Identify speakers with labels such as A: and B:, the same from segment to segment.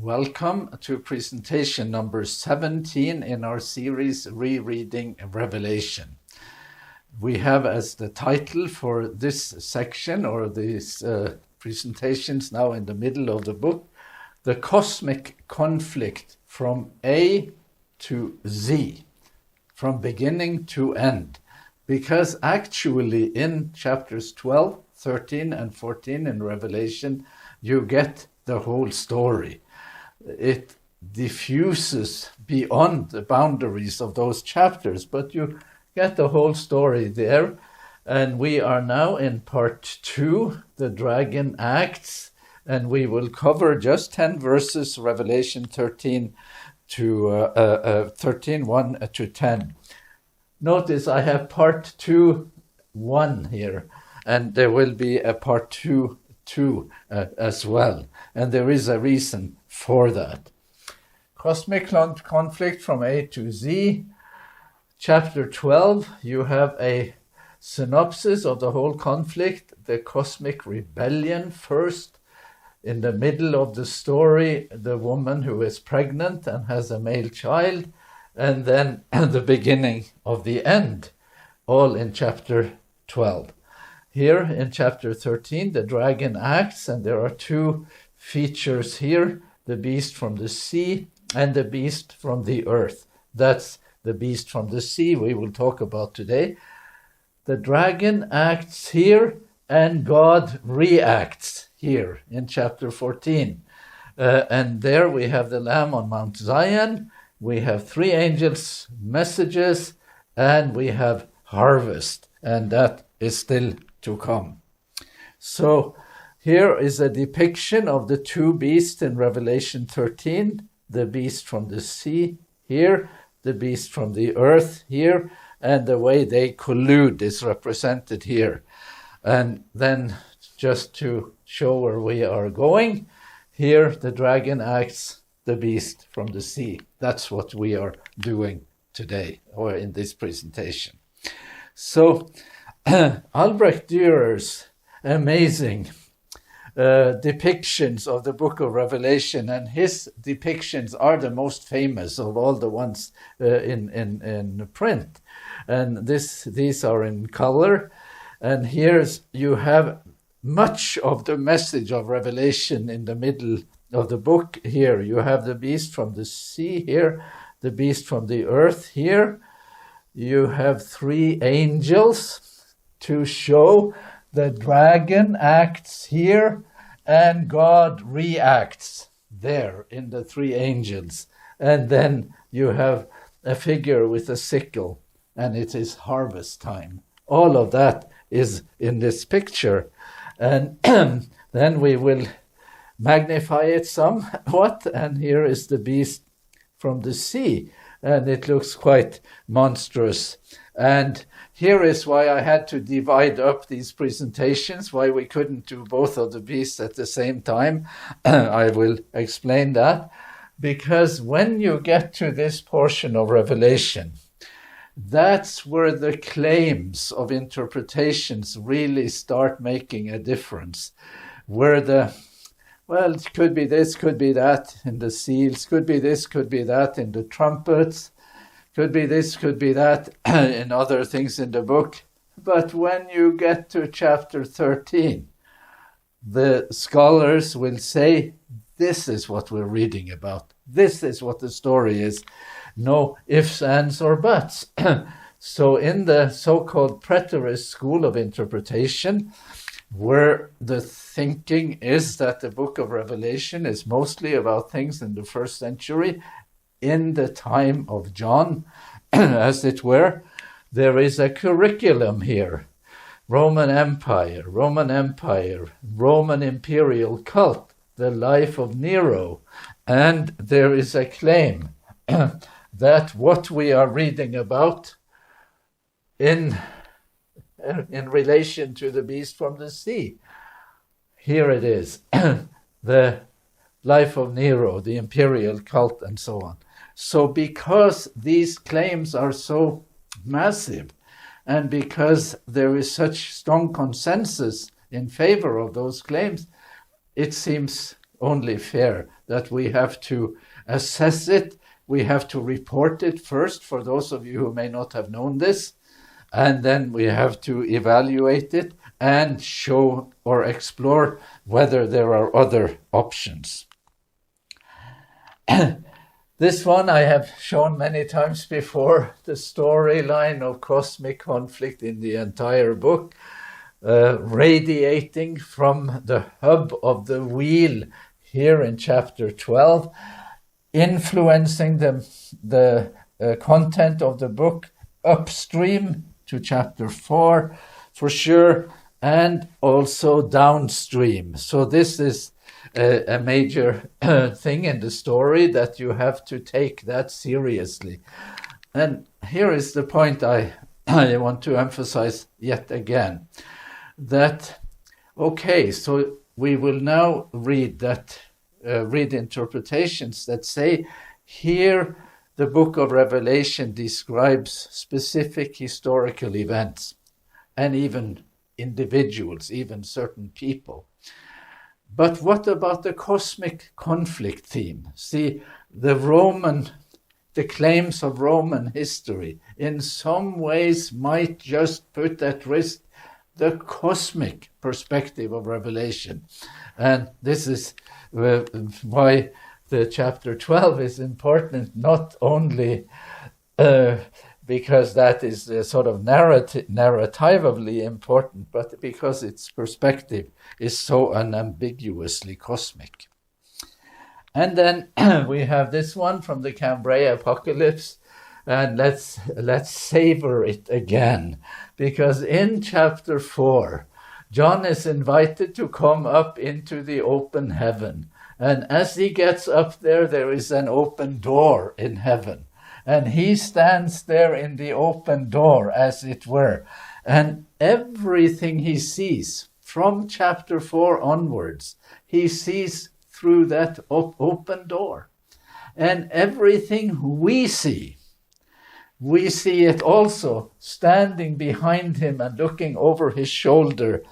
A: Welcome to presentation number 17 in our series Rereading Revelation. We have as the title for this section or these presentations now in the middle of the book, the cosmic conflict from A to Z, from beginning to end. Because actually in chapters 12, 13 and 14 in Revelation, you get the whole story. It diffuses beyond the boundaries of those chapters, but you get the whole story there. And we are now in part 2, the dragon acts, and we will cover just 10 verses, Revelation 13 to 1 to 10. Notice I have part 2:1 here, and there will be a part 2:2 as well. And there is a reason for that. Cosmic conflict from A to Z. Chapter 12, you have a synopsis of the whole conflict, the cosmic rebellion first. In the middle of the story, the woman who is pregnant and has a male child, and then the beginning of the end, all in chapter 12. Here in chapter 13, the dragon acts, and there are two features here, the beast from the sea and the beast from the earth. That's the beast from the sea we will talk about today. The dragon acts here, and God reacts here in chapter 14. And there we have the Lamb on Mount Zion, we have 3 angels' messages, and we have harvest, and that is still to come. So here is a depiction of the two beasts in Revelation 13, the beast from the sea here, the beast from the earth here, and the way they collude is represented here. And then just to show where we are going, here the dragon acts, the beast from the sea. That's what we are doing today, or in this presentation. So Albrecht Dürer's amazing depictions of the book of Revelation, and his depictions are the most famous of all the ones in print. And these are in color. And here's you have much of the message of Revelation in the middle of the book here. You have the beast from the sea here, the beast from the earth here. You have 3 angels to show the dragon acts here and God reacts there in the 3 angels. And then you have a figure with a sickle, and it is harvest time. All of that is in this picture. And then we will magnify it somewhat, and here is the beast from the sea, and it looks quite monstrous. And here is why I had to divide up these presentations, why we couldn't do both of the beasts at the same time. I will explain that, because when you get to this portion of Revelation, that's where the claims of interpretations really start making a difference. Where it could be this, could be that in the seals, could be this, could be that in the trumpets, could be this, could be that in other things in the book. But when you get to chapter 13, the scholars will say, this is what we're reading about. This is what the story is. No ifs, ands, or buts. So in the so-called preterist school of interpretation, where the thinking is that the book of Revelation is mostly about things in the first century, in the time of John, as it were, there is a curriculum here. Roman Empire, Roman imperial cult, the life of Nero. And there is a claim that what we are reading about in relation to the beast from the sea, here it is, the life of Nero, the imperial cult, and so on. So because these claims are so massive, and because there is such strong consensus in favor of those claims, it seems only fair that we have to assess it. We have to report it first, for those of you who may not have known this. And then we have to evaluate it and show or explore whether there are other options. This one I have shown many times before, the storyline of cosmic conflict in the entire book, radiating from the hub of the wheel here in chapter 12, influencing the content of the book upstream to chapter 4 for sure, and also downstream. So this is a major thing in the story, that you have to take that seriously. And here is the point I want to emphasize yet again, that, okay, so we will now read interpretations that say, here the book of Revelation describes specific historical events and even individuals, even certain people. But what about the cosmic conflict theme? See, the claims of Roman history in some ways might just put at risk the cosmic perspective of Revelation. And this is why the chapter 12 is important, not only because that is sort of narratively important, but because its perspective is so unambiguously cosmic. And then we have this one from the Cambrai Apocalypse, and let's savor it again, because in chapter 4, John is invited to come up into the open heaven. And as he gets up there, there is an open door in heaven. And he stands there in the open door, as it were. And everything he sees from chapter 4 onwards, he sees through that open door. And everything we see it also standing behind him and looking over his shoulder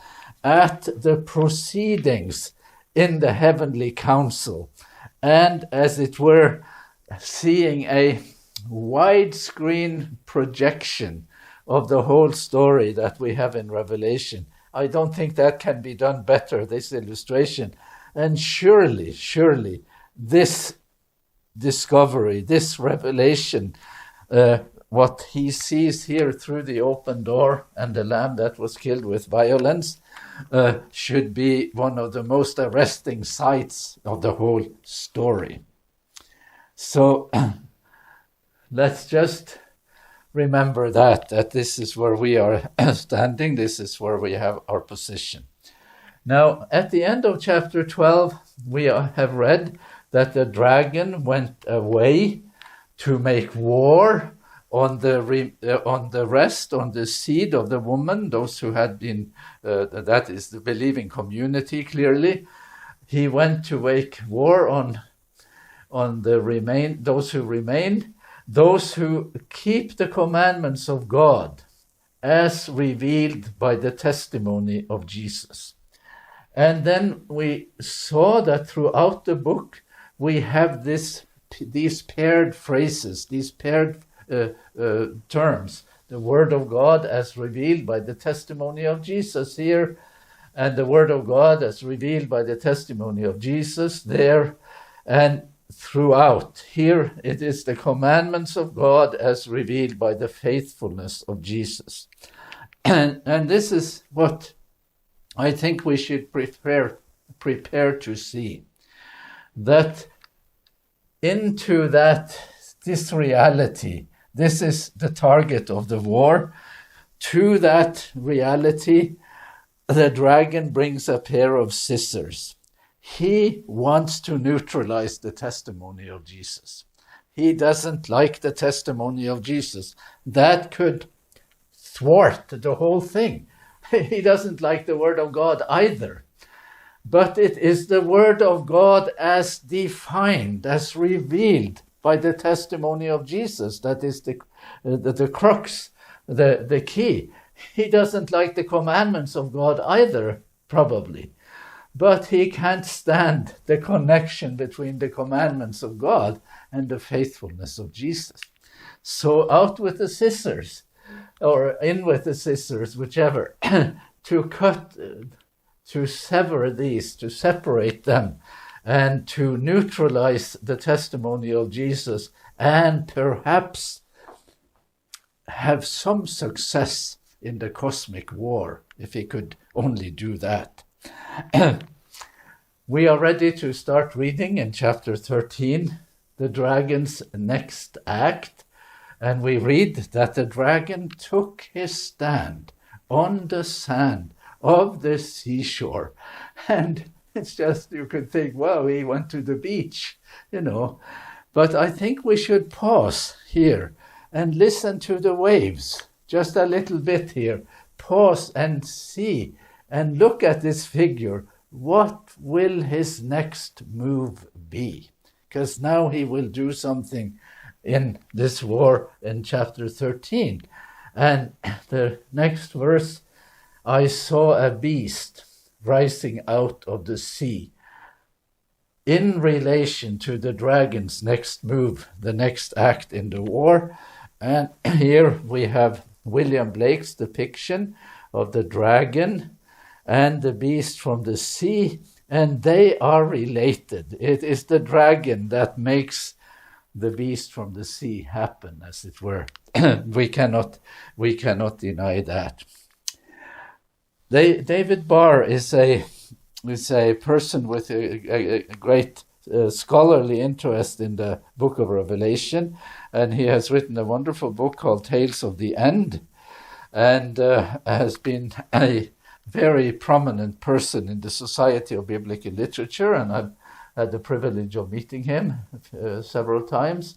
A: at the proceedings in the heavenly council. And as it were, seeing a widescreen projection of the whole story that we have in Revelation. I don't think that can be done better, this illustration. And surely, this discovery, this revelation, what he sees here through the open door and the lamb that was killed with violence, should be one of the most arresting sights of the whole story. So let's just remember that this is where we are standing, this is where we have our position. Now, at the end of chapter 12, we have read that the dragon went away to make war on the seed of the woman, those who had been, that is the believing community, clearly. He went to wage war on those who remain, those who keep the commandments of God as revealed by the testimony of Jesus. And then we saw that throughout the book, we have these paired phrases, these paired terms. The Word of God as revealed by the testimony of Jesus here, and the Word of God as revealed by the testimony of Jesus there, and throughout. Here it is the commandments of God as revealed by the faithfulness of Jesus. And this is what I think we should prepare to see. That into this reality, this is the target of the war. To that reality, the dragon brings a pair of scissors. He wants to neutralize the testimony of Jesus. He doesn't like the testimony of Jesus. That could thwart the whole thing. He doesn't like the Word of God either. But it is the Word of God as defined, as revealed by the testimony of Jesus that is the crux, the key. He doesn't like the commandments of God either, probably. but he can't stand the connection between the commandments of God and the faithfulness of Jesus. So out with the scissors, or in with the scissors, whichever, to cut, to sever these, to separate them, and to neutralize the testimony of Jesus, and perhaps have some success in the cosmic war, if he could only do that. We are ready to start reading in chapter 13, the dragon's next act, and we read that the dragon took his stand on the sand of the seashore. And it's just, you could think, wow, he went to the beach, But I think we should pause here and listen to the waves, just a little bit here. Pause and see and look at this figure. What will his next move be? Because now he will do something in this war in chapter 13. And the next verse, I saw a beast rising out of the sea. In relation to the dragon's next move, the next act in the war. And here we have William Blake's depiction of the dragon and the beast from the sea, and they are related. It is the dragon that makes the beast from the sea happen, as it were. we cannot deny that. David Barr is a person with a great scholarly interest in the book of Revelation, and he has written a wonderful book called Tales of the End, and has been a very prominent person in the Society of Biblical Literature, and I've had the privilege of meeting him several times.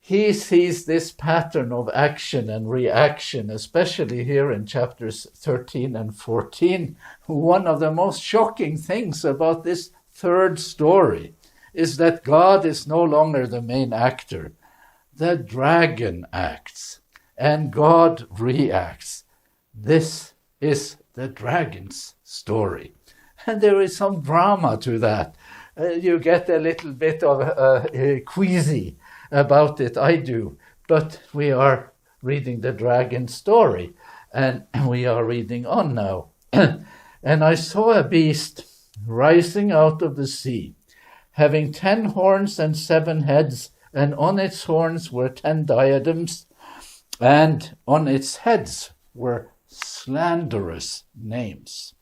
A: He sees this pattern of action and reaction, especially here in chapters 13 and 14. One of the most shocking things about this third story is that God is no longer the main actor. The dragon acts, and God reacts. This is the dragon's story. And there is some drama to that. You get a little bit of queasy about it, I do. But we are reading the dragon story, and we are reading on now. And I saw a beast rising out of the sea, having 10 horns and 7 heads, and on its horns were 10 diadems, and on its heads were slanderous names.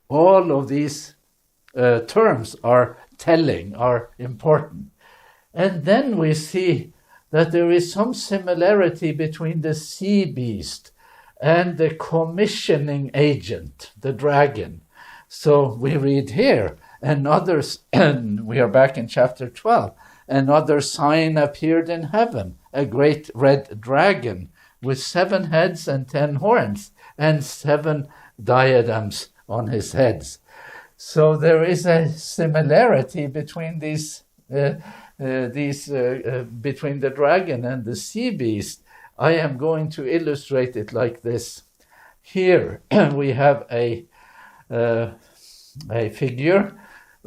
A: All of these terms are telling, are important. And then we see that there is some similarity between the sea beast and the commissioning agent, the dragon. So we read here, and we are back in chapter 12, another sign appeared in heaven, a great red dragon with 7 heads and 10 horns and 7 diadems on his heads. So there is a similarity between between the dragon and the sea beast. I am going to illustrate it like this. Here we have a figure.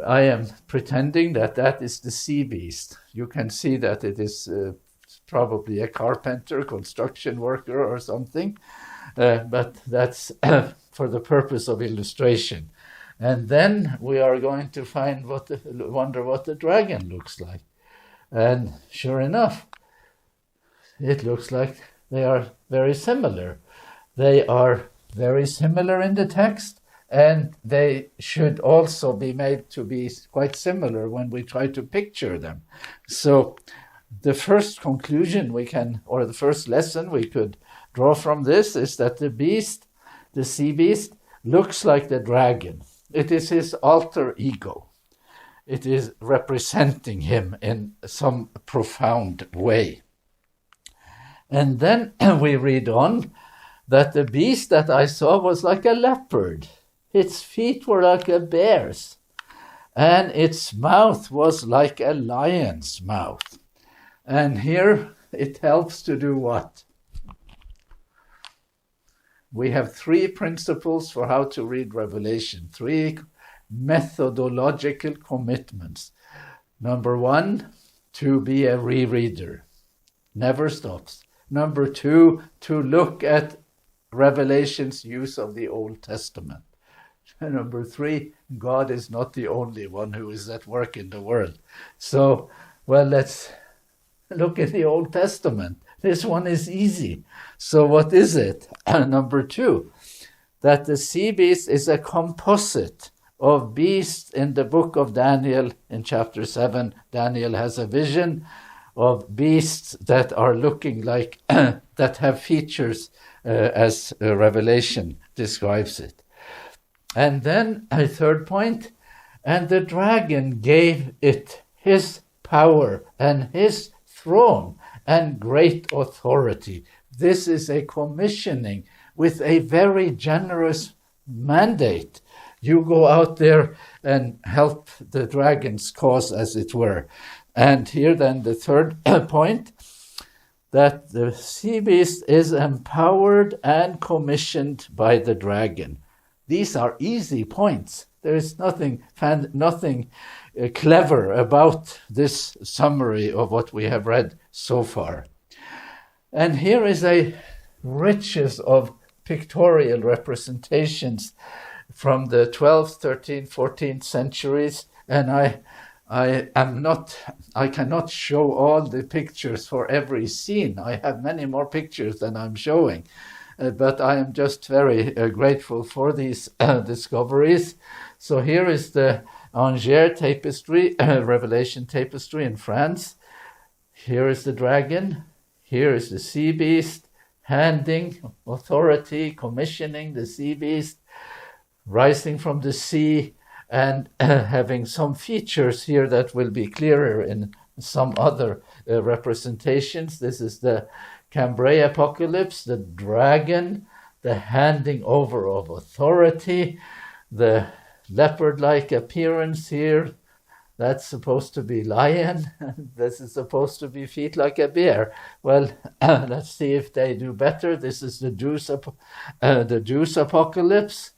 A: I am pretending that is the sea beast. You can see that it is probably a carpenter, construction worker or something, but that's for the purpose of illustration. And then we are going to wonder what the dragon looks like. And sure enough, it looks like they are very similar. They are very similar in the text, and they should also be made to be quite similar when we try to picture them. So the first conclusion the first lesson we could draw from this is that the beast, the sea beast, looks like the dragon. It is his alter ego. It is representing him in some profound way. And then we read on that the beast that I saw was like a leopard. Its feet were like a bear's, and its mouth was like a lion's mouth. And here it helps to do what? We have 3 principles for how to read Revelation, 3 methodological commitments. Number 1, to be a rereader. Never stops. Number 2, to look at Revelation's use of the Old Testament. And number 3, God is not the only one who is at work in the world. So, well, let's look at the Old Testament. This one is easy. So what is it? Number 2, that the sea beast is a composite of beasts in the book of Daniel. In chapter 7, Daniel has a vision of beasts that are looking like, that have features as Revelation describes it. And then a third point, and the dragon gave it his power and his throne and great authority. This is a commissioning with a very generous mandate. You go out there and help the dragon's cause, as it were. And here then the third point, that the sea beast is empowered and commissioned by the dragon. These are easy points. There is nothing clever about this summary of what we have read so far. And here is a riches of pictorial representations from the 12th, 13th, 14th centuries, and I cannot show all the pictures for every scene. I have many more pictures than I'm showing, but I am just very grateful for these discoveries. So here is the Angers tapestry, Revelation tapestry in France. Here is the dragon. Here is the sea beast, handing authority, commissioning the sea beast, rising from the sea, and having some features here that will be clearer in some other representations. This is the Cambrai apocalypse, the dragon, the handing over of authority, the leopard-like appearance here. That's supposed to be lion. This is supposed to be feet like a bear. Well, let's see if they do better. This is the Jews apocalypse.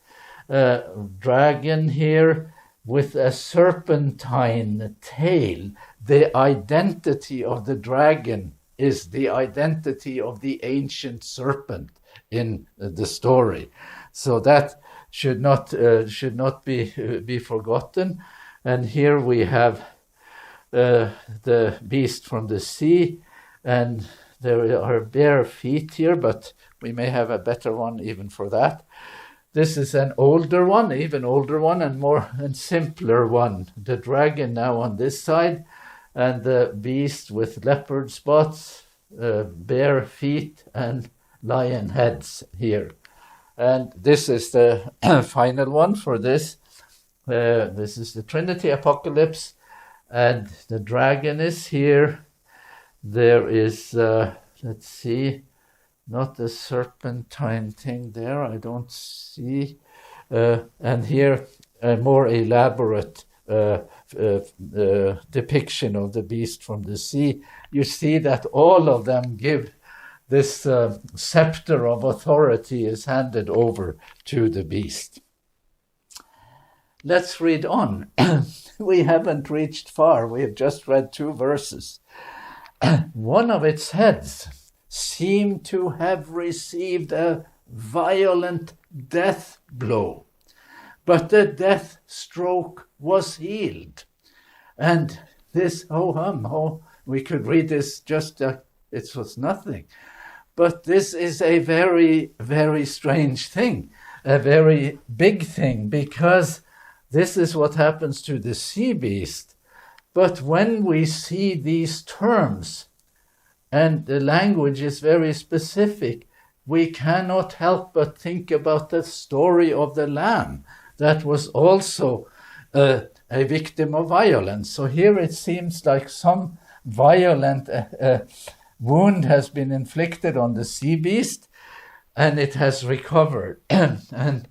A: Dragon here with a serpentine tail. The identity of the dragon is the identity of the ancient serpent in the story. So that should not be forgotten. And here we have the beast from the sea, and there are bare feet here, but we may have a better one even for that. This is an older one, even older one, and more and simpler one. The dragon now on this side, and the beast with leopard spots, bare feet, and lion heads here. And this is the final one for this. This is the Trinity apocalypse, and the dragon is here. There is, let's see, not the serpentine thing there, I don't see. And here a more elaborate depiction of the beast from the sea. You see that all of them give this scepter of authority is handed over to the beast. Let's read on. We haven't reached far. We have just read 2 verses. One of its heads seemed to have received a violent death blow, but the death stroke was healed. And this, we could read this just, it was nothing. But this is a very, very strange thing, a very big thing, because this is what happens to the sea beast. But when we see these terms, and the language is very specific, we cannot help but think about the story of the lamb that was also a victim of violence. So here it seems like some violent wound has been inflicted on the sea beast, and it has recovered. And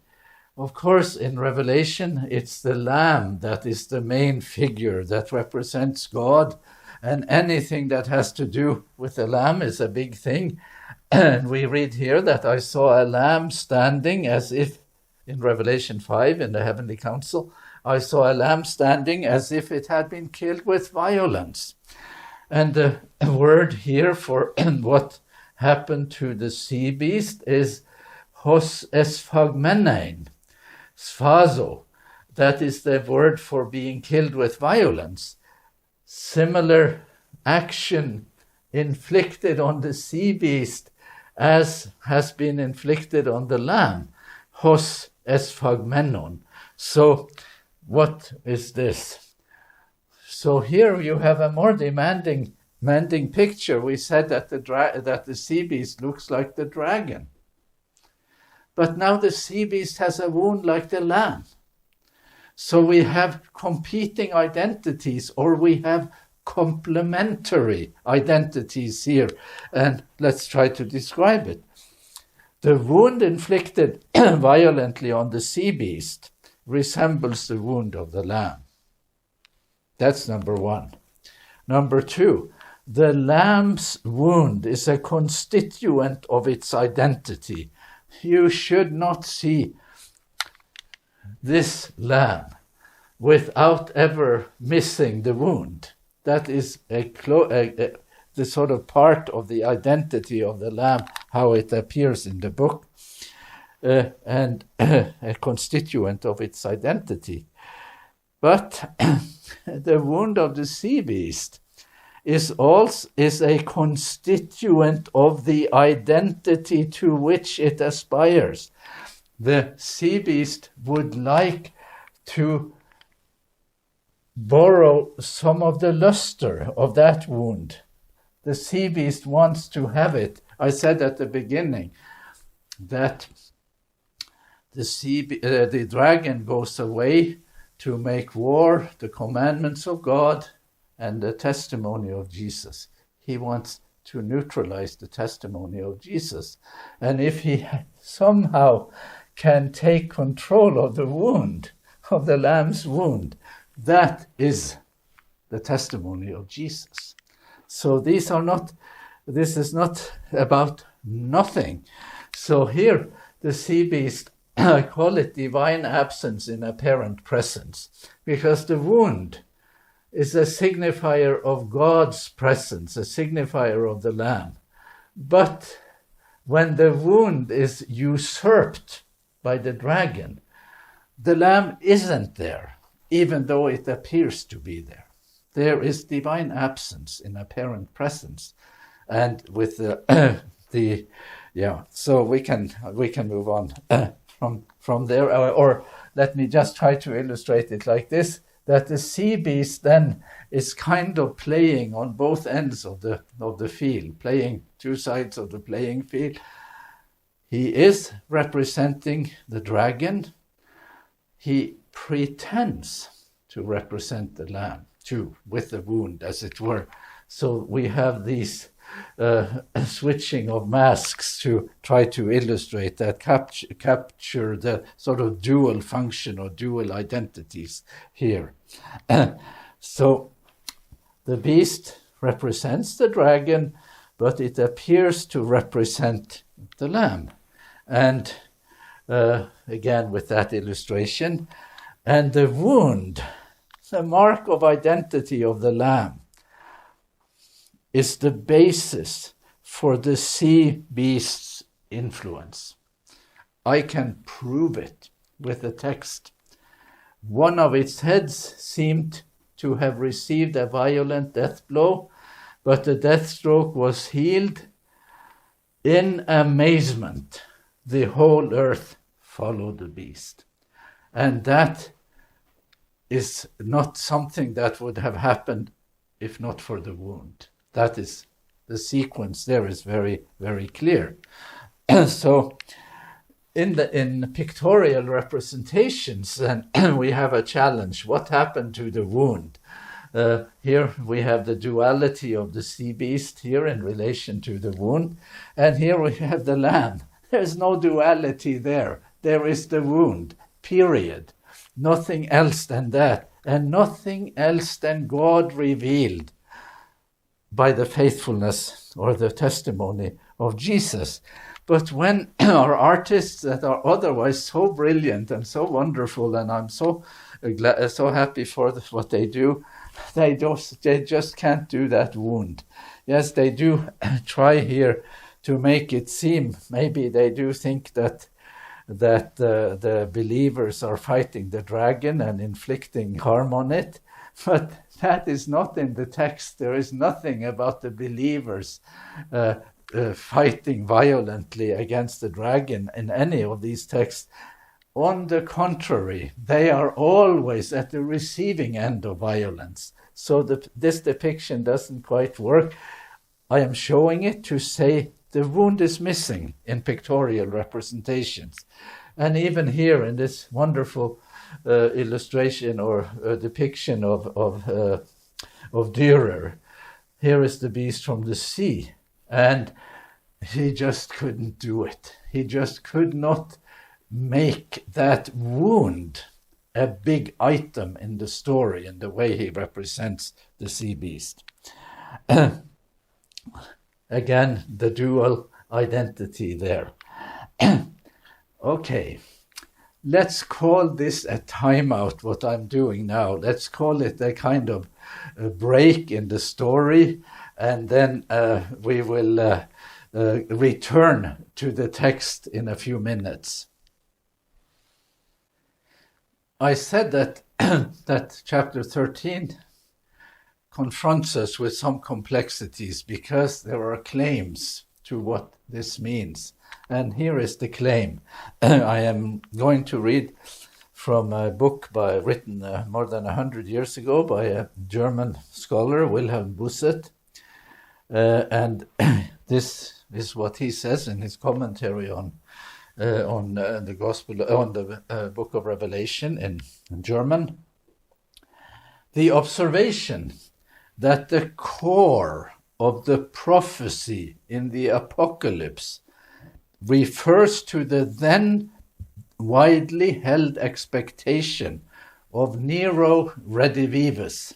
A: of course, in Revelation, it's the Lamb that is the main figure that represents God, and anything that has to do with the Lamb is a big thing. And we read here that I saw a lamb standing as if, in Revelation 5, in the heavenly council, I saw a lamb standing as if it had been killed with violence. And the word here for what happened to the sea beast is hos esphagmenein, sphazo. That is the word for being killed with violence. Similar action inflicted on the sea beast as has been inflicted on the lamb, hos esphagmenon. So what is this? So here you have a more demanding picture. We said that the sea beast looks like the dragon. But now the sea beast has a wound like the lamb. So we have competing identities, or we have complementary identities here. And let's try to describe it. The wound inflicted violently on the sea beast resembles the wound of the lamb. That's number one. Number two, the lamb's wound is a constituent of its identity. You should not see this lamb without ever missing the wound. That is the sort of part of the identity of the lamb, how it appears in the book, and a constituent of its identity. But the wound of the sea beast is a constituent of the identity to which it aspires. The sea beast would like to borrow some of the luster of that wound. The sea beast wants to have it. I said at the beginning that the dragon goes away to make war, the commandments of God, and the testimony of Jesus. He wants to neutralize the testimony of Jesus. And if he somehow can take control of the wound, of the lamb's wound, that is the testimony of Jesus. So this is not about nothing. So here, the sea beast, I call it divine absence in apparent presence, because the wound is a signifier of God's presence, a signifier of the lamb. But when the wound is usurped by the dragon, the lamb isn't there, even though it appears to be there. There is divine absence in apparent presence. And with so we can move on from there, or let me just try to illustrate it like this, that the sea beast then is kind of playing on both ends of the field, playing two sides of the playing field. He is representing the dragon. He pretends to represent the lamb too, with the wound, as it were. So we have these switching of masks to try to illustrate that, capture the sort of dual function or dual identities here. So the beast represents the dragon, but it appears to represent the lamb. And again, with that illustration, and the wound, the mark of identity of the lamb, is the basis for the sea beast's influence. I can prove it with a text. One of its heads seemed to have received a violent death blow, but the death stroke was healed. In amazement, the whole earth followed the beast. And that is not something that would have happened if not for the wound. That is, the sequence there is very, very clear. So in pictorial representations, then we have a challenge. What happened to the wound? Here we have the duality of the sea beast here in relation to the wound. And here we have the lamb. There's no duality there. There is the wound, period. Nothing else than that. And nothing else than God revealed by the faithfulness or the testimony of Jesus. But when our artists that are otherwise so brilliant and so wonderful, and I'm so so happy for what they do. They just can't do that wound. Yes, they do try here to make it seem, maybe they do think that the believers are fighting the dragon and inflicting harm on it, but that is not in the text. There is nothing about the believers fighting violently against the dragon in any of these texts. On the contrary, they are always at the receiving end of violence. So this depiction doesn't quite work. I am showing it to say the wound is missing in pictorial representations. And even here in this wonderful illustration or depiction of Dürer, here is the beast from the sea. And he just couldn't do it. He just could not make that wound a big item in the story in the way he represents the sea beast. Again, the dual identity there. Okay, let's call this a timeout, what I'm doing now. Let's call it a kind of a break in the story, and then we will return to the text in a few minutes. I said that that chapter 13 confronts us with some complexities because there are claims to what this means. And here is the claim. I am going to read from a book written more than 100 years ago by a German scholar, Wilhelm Busset. And this is what he says in his commentary on the Gospel, on the Book of Revelation in German. The observation that the core of the prophecy in the Apocalypse refers to the then widely held expectation of Nero redivivus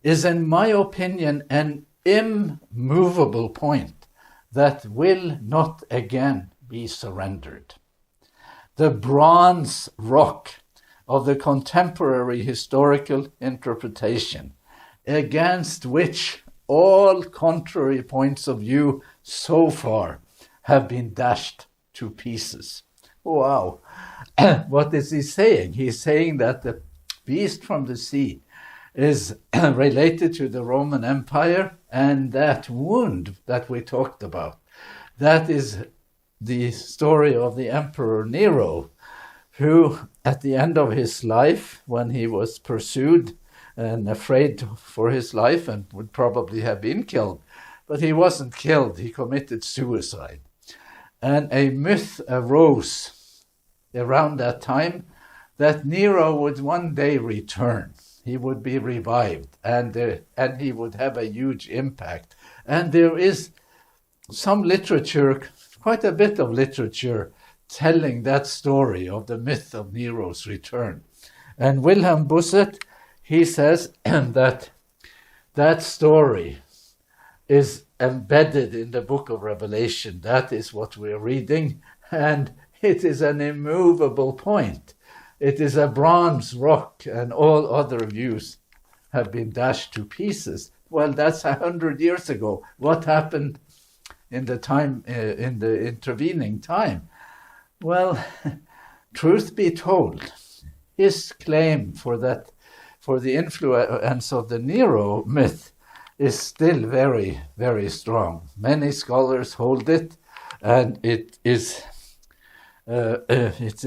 A: is, in my opinion, an immovable point that will not again be surrendered. The bronze rock of the contemporary historical interpretation, against which all contrary points of view so far have been dashed to pieces. Wow. What is he saying? He's saying that the beast from the sea is related to the Roman Empire, and that wound that we talked about, that is the story of the Emperor Nero, who at the end of his life, when he was pursued and afraid for his life and would probably have been killed, but he wasn't killed, he committed suicide. And a myth arose around that time that Nero would one day return. He would be revived, and he would have a huge impact. And there is some literature, quite a bit of literature, telling that story of the myth of Nero's return. And Wilhelm Busset, he says that that story is embedded in the book of Revelation. That is what we're reading, and it is an immovable point. It is a bronze rock, and all other views have been dashed to pieces. Well, that's 100 years ago. What happened in the time, in the intervening time? Well, truth be told, his claim for the influence of the Nero myth is still very, very strong. Many scholars hold it, and it is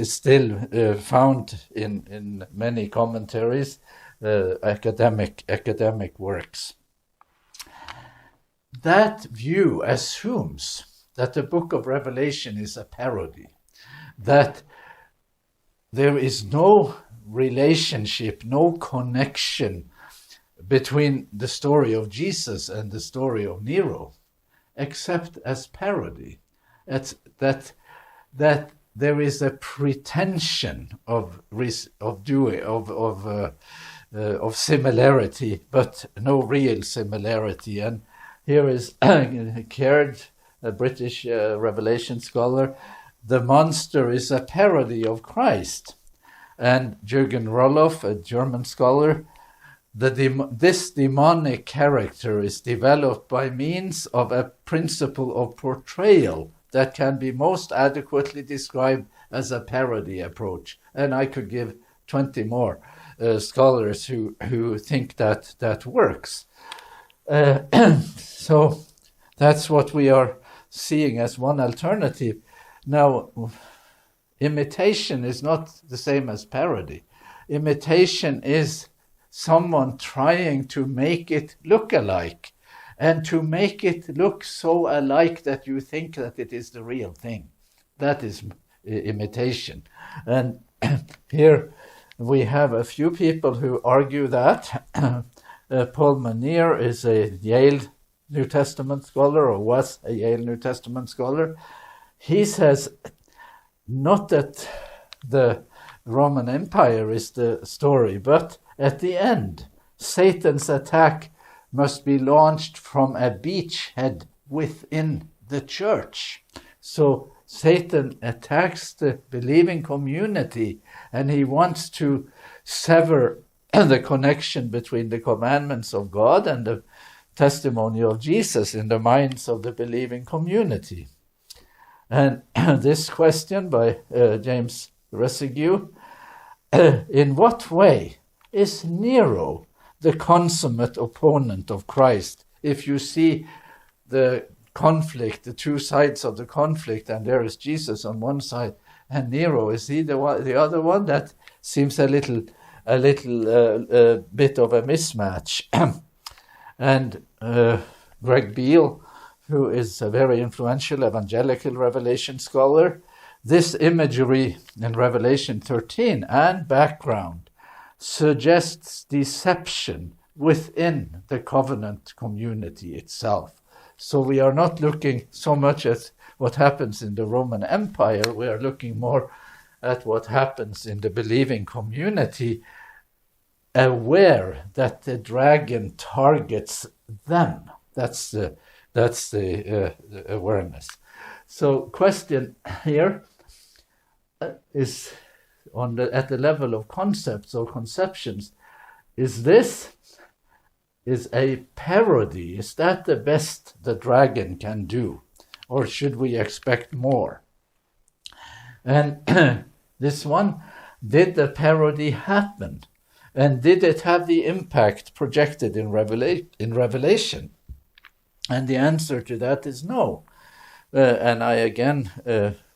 A: still found in many commentaries, academic works. That view assumes that the book of Revelation is a parody, that there is no relationship, no connection between the story of Jesus and the story of Nero, except as parody. It's that there is a pretension of similarity, but no real similarity. And here is Caird, a British Revelation scholar. The monster is a parody of Christ. and Jürgen Roloff, a German scholar, this demonic character is developed by means of a principle of portrayal that can be most adequately described as a parody approach. And I could give 20 more scholars who think that works. So that's what we are seeing as one alternative. Now, imitation is not the same as parody. Imitation is someone trying to make it look alike, and to make it look so alike that you think that it is the real thing. That is imitation. And here we have a few people who argue that. Paul Manier is a Yale New Testament scholar, or was a Yale New Testament scholar. He says not that the Roman Empire is the story, but at the end, Satan's attack must be launched from a beachhead within the church. So Satan attacks the believing community, and he wants to sever the connection between the commandments of God and the testimony of Jesus in the minds of the believing community. And this question by James Resigue, in what way is Nero the consummate opponent of Christ? If you see the conflict, the two sides of the conflict, and there is Jesus on one side and Nero, is he the other one? That seems a little bit of a mismatch. And Greg Beale, who is a very influential evangelical Revelation scholar, this imagery in Revelation 13 and background suggests deception within the covenant community itself. So we are not looking so much at what happens in the Roman Empire, we are looking more at what happens in the believing community, aware that the dragon targets them. That's the awareness. So question here is at the level of concepts or conceptions. Is a parody? Is that the best the dragon can do, or should we expect more? And this one, did the parody happen? And did it have the impact projected in Revelation? And the answer to that is no. And I again,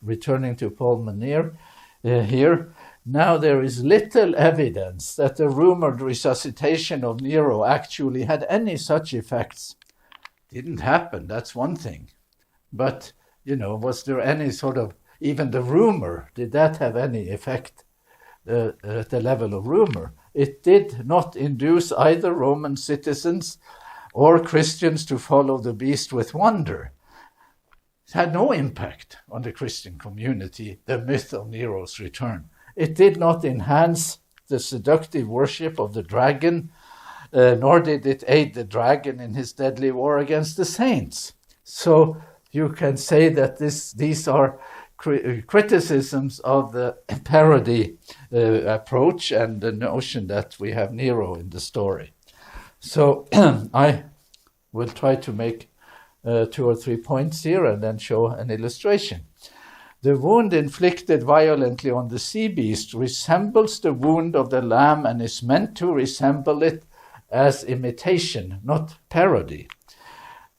A: returning to Paul Manier here, now there is little evidence that the rumored resuscitation of Nero actually had any such effects. Didn't happen, that's one thing. But, was there any sort of, even the rumor, did that have any effect at the level of rumor? It did not induce either Roman citizens or Christians to follow the beast with wonder. It had no impact on the Christian community, the myth of Nero's return. It did not enhance the seductive worship of the dragon, nor did it aid the dragon in his deadly war against the saints. So you can say that these are criticisms of the parody approach and the notion that we have Nero in the story. So I will try to make 2 or 3 points here and then show an illustration. The wound inflicted violently on the sea beast resembles the wound of the lamb and is meant to resemble it as imitation, not parody.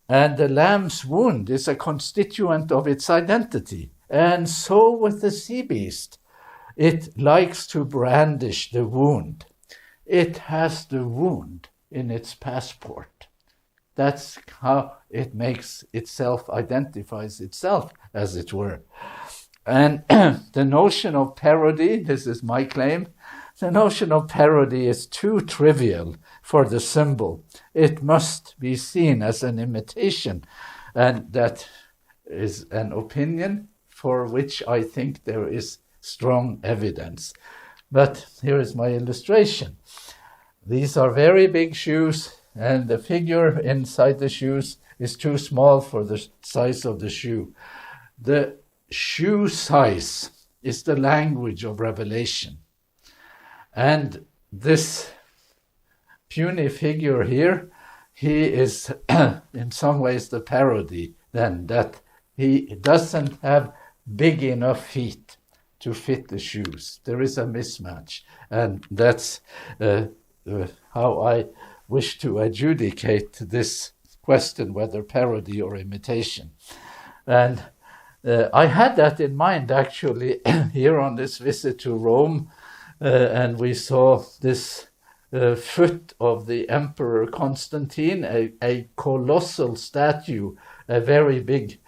A: And the lamb's wound is a constituent of its identity. And so with the sea beast, it likes to brandish the wound. It has the wound in its passport. That's how it makes itself, identifies itself, as it were. And the notion of parody, this is my claim, the notion of parody is too trivial for the symbol. It must be seen as an imitation, and that is an opinion for which I think there is strong evidence. But here is my illustration. These are very big shoes, and the figure inside the shoes is too small for the size of the shoe. The shoe size is the language of Revelation. And this puny figure here, he is in some ways the parody then, that he doesn't have big enough feet to fit the shoes. There is a mismatch. And that's how I wish to adjudicate this question, whether parody or imitation. And I had that in mind, actually, here on this visit to Rome, and we saw this foot of the Emperor Constantine, a colossal statue, a very big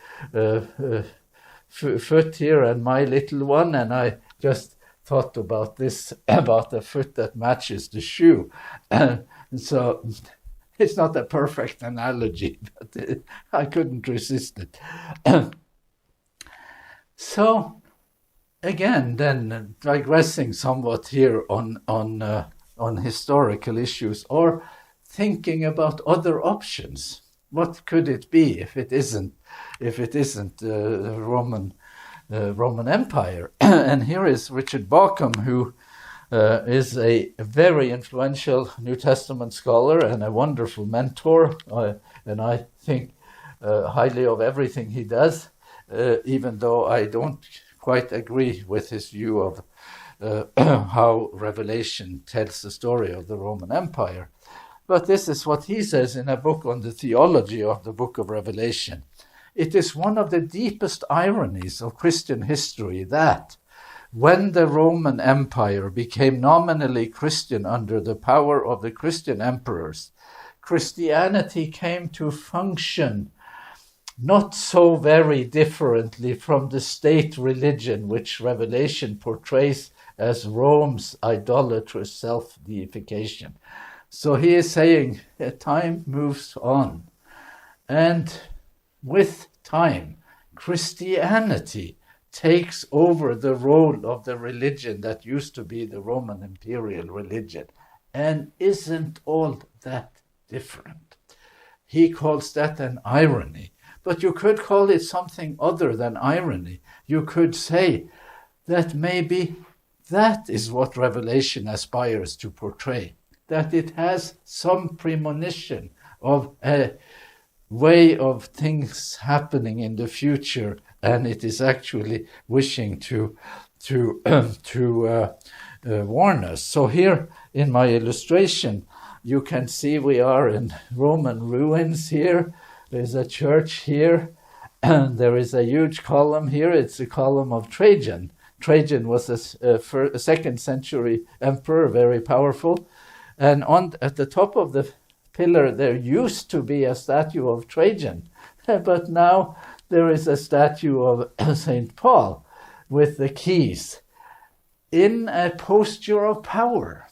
A: foot here, and my little one, and I just thought about this, about the foot that matches the shoe. So it's not a perfect analogy, but I couldn't resist it. So again, then digressing somewhat here on historical issues, or thinking about other options. What could it be if it isn't the Roman Empire? And here is Richard Bauckham, who is a very influential New Testament scholar and a wonderful mentor, and I think highly of everything he does, even though I don't quite agree with his view of how Revelation tells the story of the Roman Empire. But this is what he says in a book on the theology of the book of Revelation. It is one of the deepest ironies of Christian history that when the Roman Empire became nominally Christian under the power of the Christian emperors, Christianity came to function not so very differently from the state religion which Revelation portrays as Rome's idolatrous self-deification. So he is saying time moves on, and with time, Christianity takes over the role of the religion that used to be the Roman imperial religion, and isn't all that different. He calls that an irony, but you could call it something other than irony. You could say that maybe that is what Revelation aspires to portray, that it has some premonition of a way of things happening in the future, and it is actually wishing to warn us. So here in my illustration, you can see we are in Roman ruins here. There's a church here, and there is a huge column here. It's a column of Trajan. Trajan was a 2nd century emperor, very powerful. And at the top of the pillar, there used to be a statue of Trajan, but now there is a statue of St. Paul with the keys in a posture of power.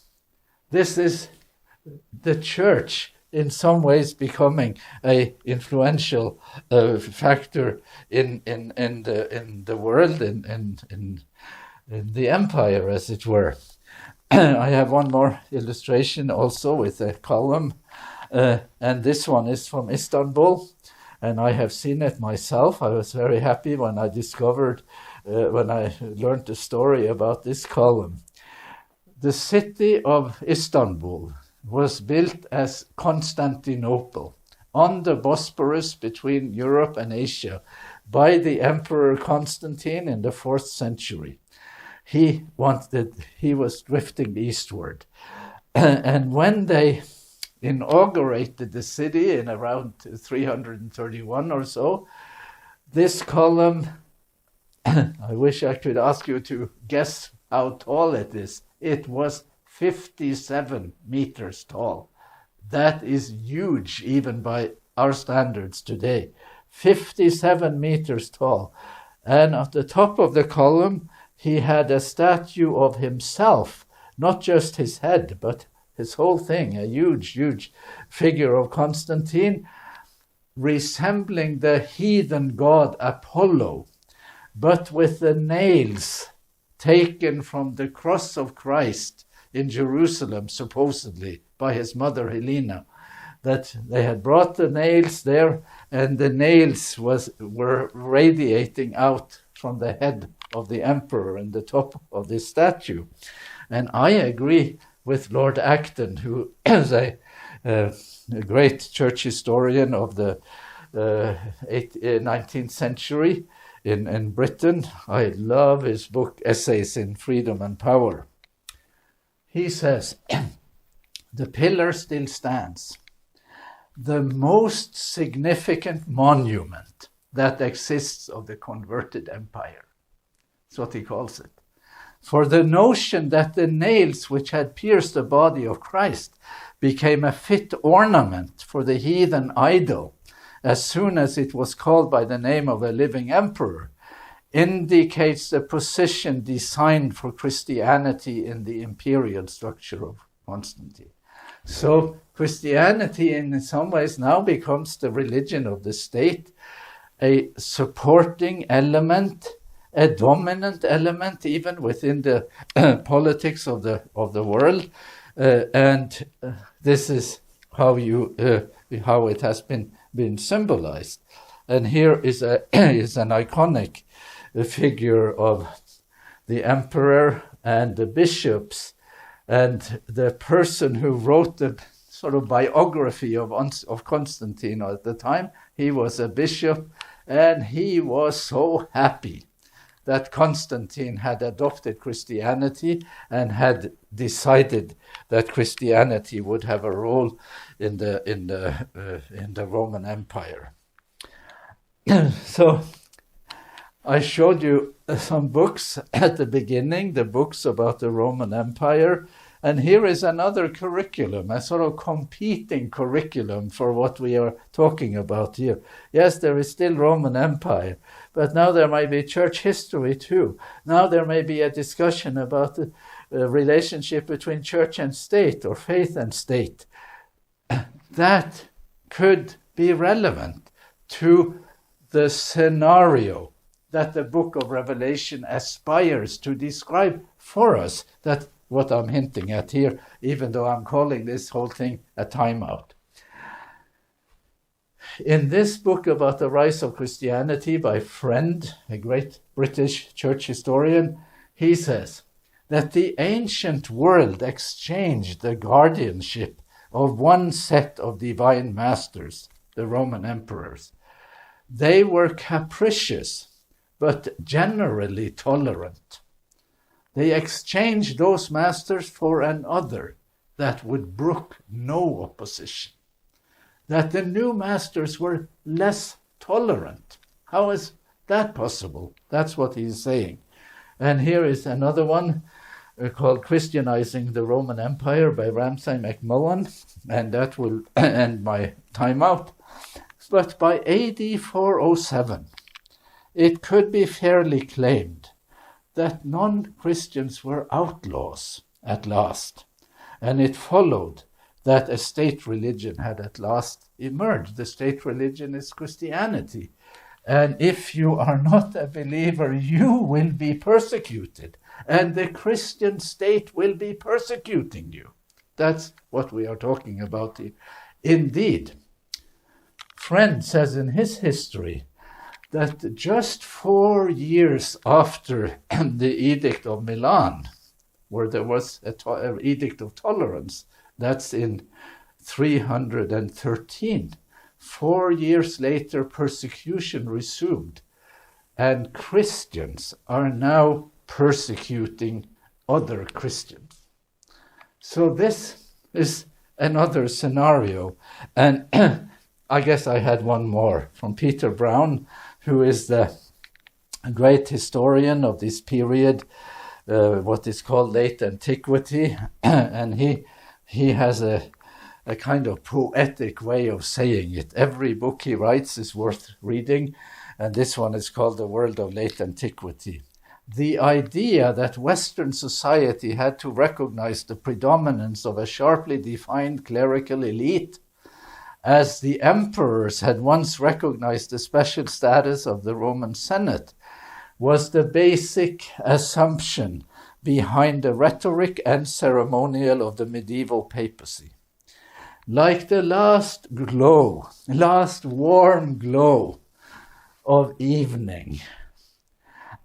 A: This is the church in some ways becoming a influential factor in the world, in the empire, as it were. I have one more illustration also with a column, and this one is from Istanbul, and I have seen it myself. I was very happy when I discovered, when I learned the story about this column. The city of Istanbul was built as Constantinople on the Bosporus between Europe and Asia by the Emperor Constantine in the 4th century. He was drifting eastward. And when they inaugurated the city in around 331 or so, this column, I wish I could ask you to guess how tall it is. It was 57 meters tall. That is huge, even by our standards today. 57 meters tall. And at the top of the column, he had a statue of himself, not just his head, but his whole thing, a huge, huge figure of Constantine, resembling the heathen god Apollo, but with the nails taken from the cross of Christ in Jerusalem, supposedly by his mother Helena, that they had brought the nails there, and the nails were radiating out from the head of the emperor in the top of this statue. And I agree with Lord Acton, who is a great church historian of the 19th century in Britain. I love his book, Essays in Freedom and Power. He says, the pillar still stands. The most significant monument that exists of the converted empire. That's what he calls it. For the notion that the nails which had pierced the body of Christ became a fit ornament for the heathen idol as soon as it was called by the name of a living emperor indicates the position designed for Christianity in the imperial structure of Constantine. So Christianity in some ways now becomes the religion of the state, a supporting element, a dominant element even within the politics of the world, and this is how it has been symbolized. And here is an iconic figure of the emperor and the bishops, and the person who wrote the sort of biography of Constantine at the time. He was a bishop, and he was so happy that Constantine had adopted Christianity and had decided that Christianity would have a role in the Roman Empire. So I showed you some books at the beginning, the books about the Roman Empire, and here is another curriculum, a sort of competing curriculum for what we are talking about here. Yes, there is still Roman Empire, but now there might be church history too. Now there may be a discussion about the relationship between church and state, or faith and state. That could be relevant to the scenario that the book of Revelation aspires to describe for us. That's what I'm hinting at here, even though I'm calling this whole thing a timeout. In this book about the rise of Christianity by Friend, a great British church historian, he says that the ancient world exchanged the guardianship of one set of divine masters, the Roman emperors. They were capricious, but generally tolerant. They exchanged those masters for another that would brook no opposition. That the new masters were less tolerant. How is that possible? That's what he's saying. And here is another one called Christianizing the Roman Empire by Ramsay MacMullen, and that will end my timeout. But by AD 407, it could be fairly claimed that non-Christians were outlaws at last, and it followed that a state religion had at last emerged. The state religion is Christianity, and if you are not a believer, you will be persecuted, and the Christian state will be persecuting you. That's what we are talking about here. Indeed, Friend says in his history that just 4 years after the Edict of Milan, where there was an Edict of Tolerance, that's in 313, 4 years later persecution resumed, and Christians are now persecuting other Christians. So this is another scenario, and I guess I had one more from Peter Brown, who is the great historian of this period, what is called late antiquity, and he has a kind of poetic way of saying it. Every book he writes is worth reading, and this one is called The World of Late Antiquity. The idea that Western society had to recognize the predominance of a sharply defined clerical elite, as the emperors had once recognized the special status of the Roman Senate, was the basic assumption behind the rhetoric and ceremonial of the medieval papacy. Like the last warm glow of evening,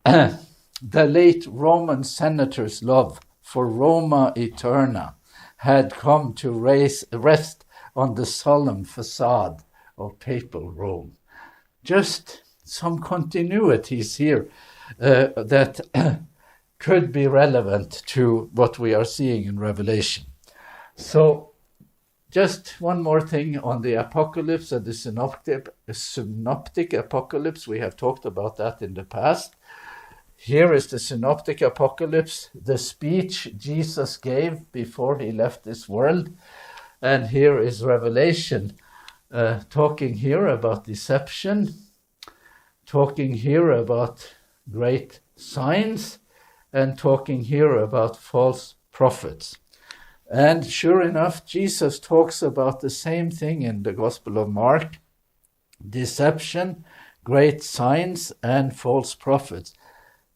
A: the late Roman senator's love for Roma Eterna had come to rest on the solemn facade of papal Rome. Just some continuities here that could be relevant to what we are seeing in Revelation. So just one more thing on the apocalypse and the synoptic apocalypse. We have talked about that in the past. Here is the synoptic apocalypse, the speech Jesus gave before he left this world. And here is Revelation, talking here about deception, talking here about great signs, and talking here about false prophets. And sure enough, Jesus talks about the same thing in the Gospel of Mark: deception, great signs, and false prophets.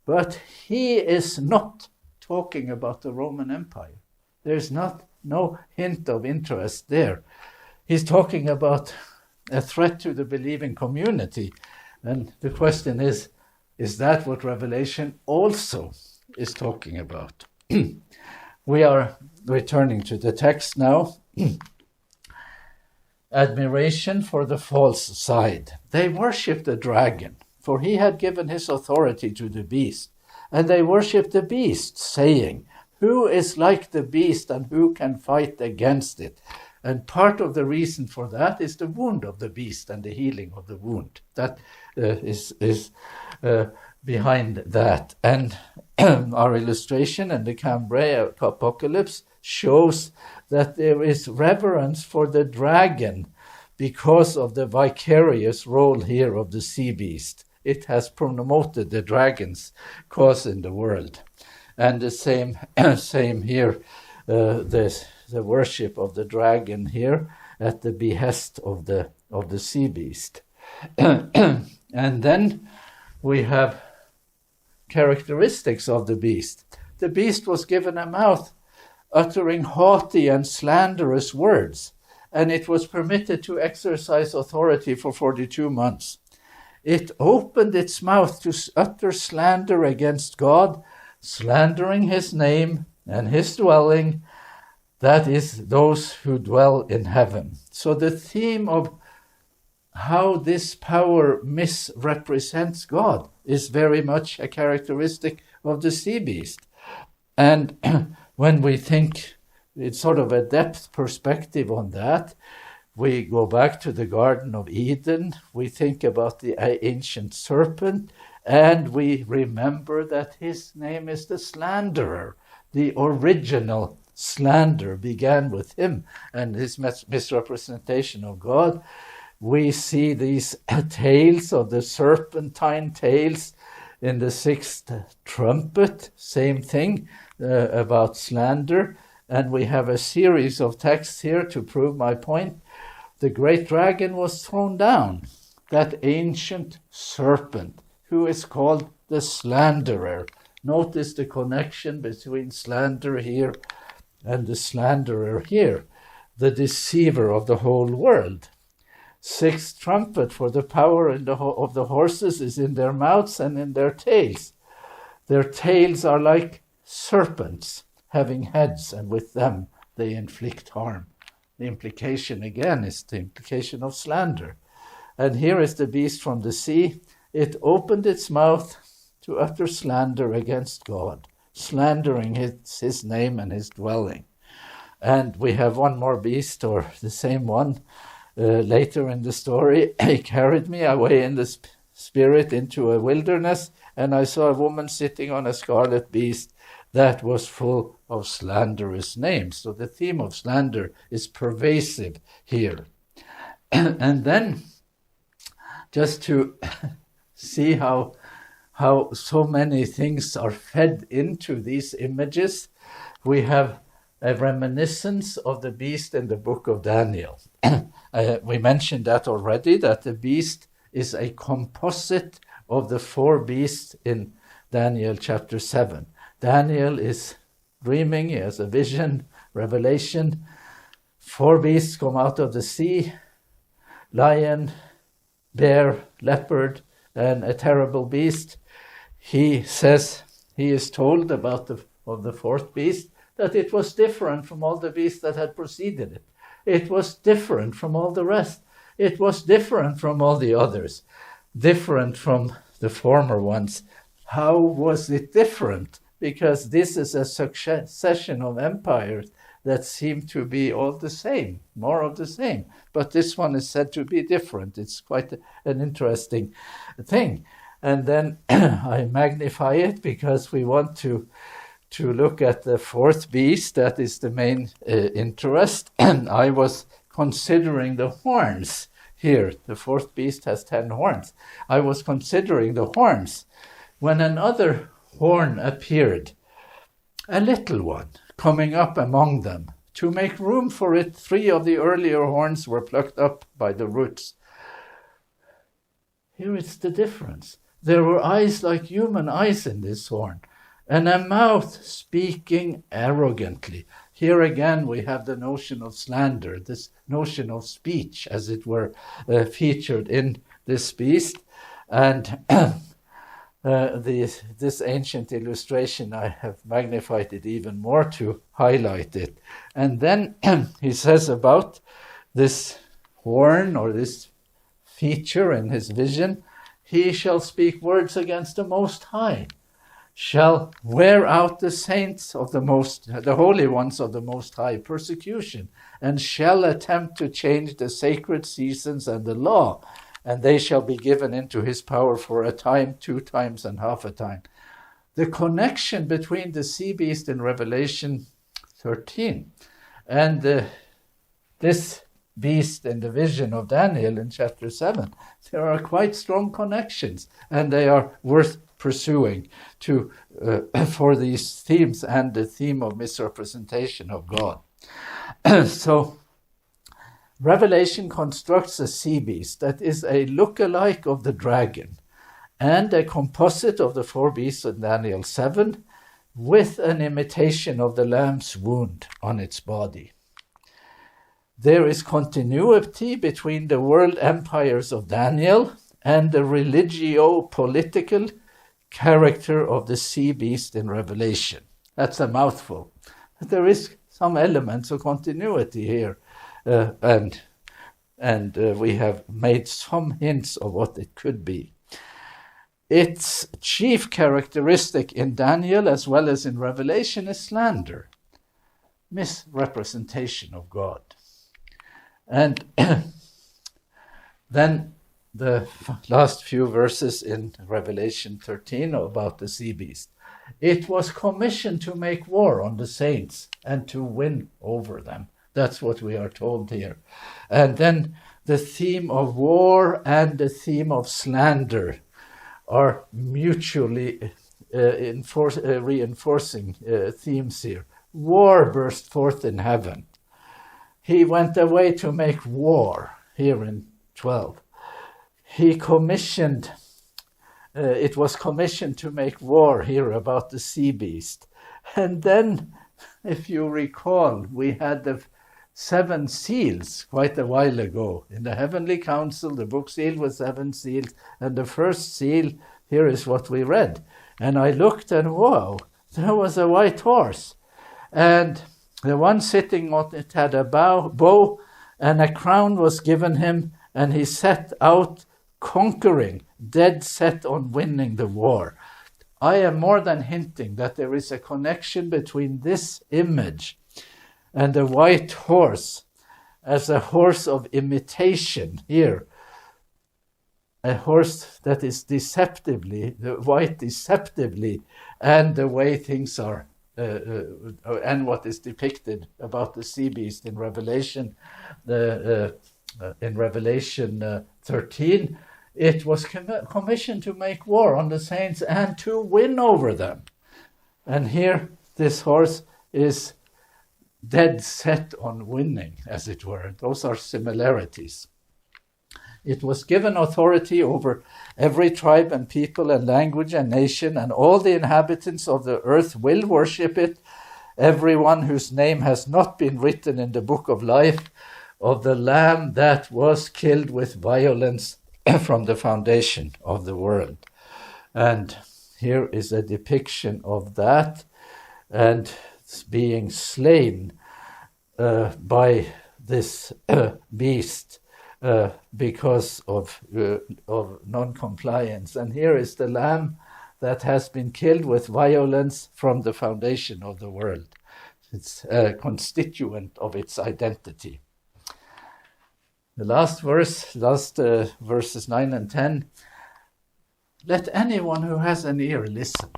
A: But he is not talking about the Roman Empire. There's no hint of interest there. He's talking about a threat to the believing community. And the question is that what Revelation also is talking about? We are returning to the text now. Admiration for the false side. They worshipped the dragon, for he had given his authority to the beast. And they worshipped the beast, saying, "Who is like the beast, and who can fight against it?" And part of the reason for that is the wound of the beast and the healing of the wound. That is behind that. And our illustration in the Cambrai Apocalypse shows that there is reverence for the dragon because of the vicarious role here of the sea beast. It has promoted the dragon's cause in the world. And the same here, the worship of the dragon here at the behest of the sea beast. And then we have characteristics of the beast. The beast was given a mouth uttering haughty and slanderous words, and it was permitted to exercise authority for 42 months. It opened its mouth to utter slander against God, slandering his name and his dwelling, that is, those who dwell in heaven. So the theme of how this power misrepresents God is very much a characteristic of the sea beast. And when we think it's sort of a depth perspective on that, we go back to the Garden of Eden, we think about the ancient serpent, and we remember that his name is the slanderer. The original slander began with him and his misrepresentation of God. We see these tales of the serpentine tales in the sixth trumpet, same thing about slander. And we have a series of texts here to prove my point. The great dragon was thrown down, that ancient serpent who is called the slanderer. Notice the connection between slander here and the slanderer here, the deceiver of the whole world. Sixth trumpet, for the power of the horses is in their mouths and in their tails. Their tails are like serpents, having heads, and with them they inflict harm. The implication again is the implication of slander. And here is the beast from the sea. It opened its mouth to utter slander against God, slandering his name and his dwelling. And we have one more beast, or the same one, later in the story. He carried me away in the spirit into a wilderness, and I saw a woman sitting on a scarlet beast that was full of slanderous names. So the theme of slander is pervasive here. And then, just to see how so many things are fed into these images, we have a reminiscence of the beast in the book of Daniel. We mentioned that already, that the beast is a composite of the four beasts in Daniel chapter 7. Daniel is dreaming, he has a vision, revelation. Four beasts come out of the sea: lion, bear, leopard, and a terrible beast. He says, he is told about the of the fourth beast, that it was different from all the beasts that had preceded it. It was different from all the rest. It was different from all the others, different from the former ones. How was it different? Because this is a succession of empires that seem to be all the same, more of the same. But this one is said to be different. It's quite an interesting thing. And then I magnify it because we want to look at the fourth beast. That is the main interest. And I was considering the horns here. The fourth beast has 10 horns. I was considering the horns when another horn appeared, a little one, coming up among them. To make room for it, 3 of the earlier horns were plucked up by the roots. Here is the difference. There were eyes like human eyes in this horn, and a mouth speaking arrogantly. Here again we have the notion of slander, this notion of speech, as it were, featured in this beast. And this ancient illustration, I have magnified it even more to highlight it. And then he says about this horn, or this feature in his vision, he shall speak words against the Most High, shall wear out the saints of the holy ones of the Most High persecution, and shall attempt to change the sacred seasons and the law, and they shall be given into his power for a time, 2 times, and half a time. The connection between the sea beast in Revelation 13 and this beast in the vision of Daniel in chapter 7, there are quite strong connections, and they are worth pursuing for these themes and the theme of misrepresentation of God. So Revelation constructs a sea beast that is a look-alike of the dragon and a composite of the 4 beasts in Daniel 7 with an imitation of the lamb's wound on its body. There is continuity between the world empires of Daniel and the religio-political character of the sea beast in Revelation. That's a mouthful. There is some elements of continuity here. And we have made some hints of what it could be. Its chief characteristic in Daniel as well as in Revelation is slander, misrepresentation of God. And then the last few verses in Revelation 13 about the sea beast. It was commissioned to make war on the saints and to win over them. That's what we are told here. And then the theme of war and the theme of slander are mutually reinforcing themes here. War burst forth in heaven. He went away to make war, here in 12. He commissioned, it was commissioned to make war here about the sea beast. And then, if you recall, we had the 7 seals quite a while ago. In the heavenly council, the book sealed with 7 seals, and the first seal, here is what we read. And I looked, and wow, there was a white horse. And the one sitting on it had a bow, and a crown was given him, and he set out conquering, dead set on winning the war. I am more than hinting that there is a connection between this image and the white horse as a horse of imitation here. A horse that is deceptively, the white deceptively, and the way things are, and what is depicted about the sea beast in Revelation, in Revelation 13, it was commissioned to make war on the saints and to win over them. And here, this horse is dead set on winning, as it were. Those are similarities. It was given authority over every tribe and people and language and nation, and all the inhabitants of the earth will worship it, everyone whose name has not been written in the book of life of the Lamb that was killed with violence from the foundation of the world. And here is a depiction of that. and being slain by this beast because of non-compliance. And here is the lamb that has been killed with violence from the foundation of the world. It's a constituent of its identity. The last verse, verses 9 and 10. Let anyone who has an ear listen.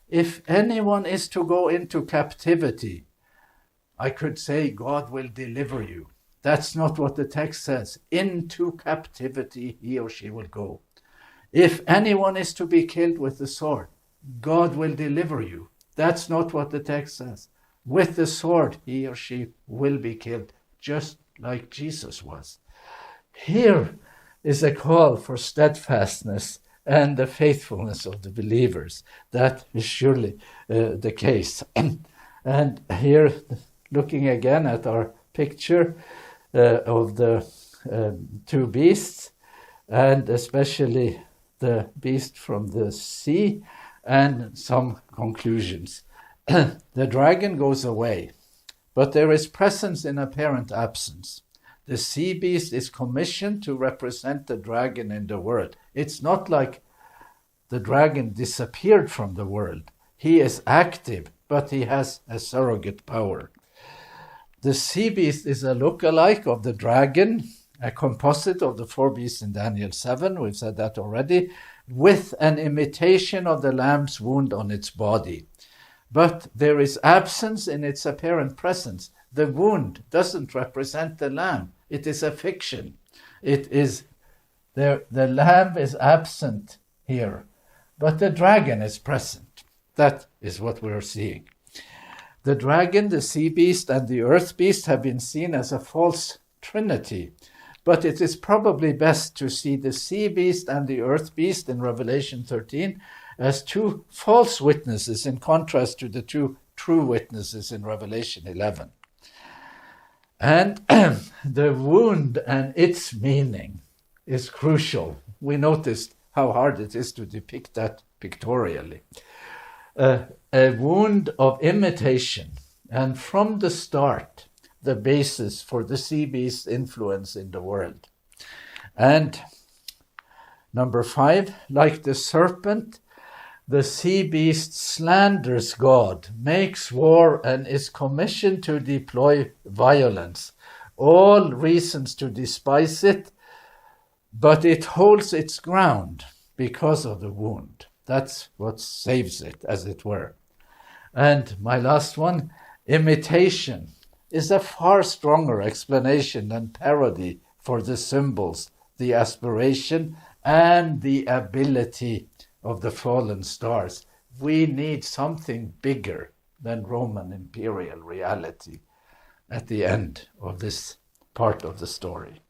A: If anyone is to go into captivity, I could say God will deliver you. That's not what the text says. Into captivity he or she will go. If anyone is to be killed with the sword, God will deliver you. That's not what the text says. With the sword he or she will be killed, just like Jesus was. Here is a call for steadfastness and the faithfulness of the believers. That is surely the case. And here, looking again at our picture of the two beasts, and especially the beast from the sea, and some conclusions. The dragon goes away, but there is presence in apparent absence. The sea beast is commissioned to represent the dragon in the world. It's not like the dragon disappeared from the world. He is active, but he has a surrogate power. The sea beast is a look-alike of the dragon, a composite of the four beasts in Daniel 7, we've said that already, with an imitation of the lamb's wound on its body. But there is absence in its apparent presence. The wound doesn't represent the lamb. It is a fiction. It is the lamb is absent here, but the dragon is present. That is what we're seeing. The dragon, the sea beast, and the earth beast have been seen as a false trinity, but it is probably best to see the sea beast and the earth beast in Revelation 13 as two false witnesses in contrast to the two true witnesses in Revelation 11. And the wound and its meaning is crucial. We noticed how hard it is to depict that pictorially. A wound of imitation, and from the start, the basis for the sea beast's influence in the world. And number 5, like the serpent, the sea beast slanders God, makes war, and is commissioned to deploy violence. All reasons to despise it, but it holds its ground because of the wound. That's what saves it, as it were. And my last one, imitation, is a far stronger explanation than parody for the symbols, the aspiration, and the ability of the fallen stars. We need something bigger than Roman imperial reality at the end of this part of the story.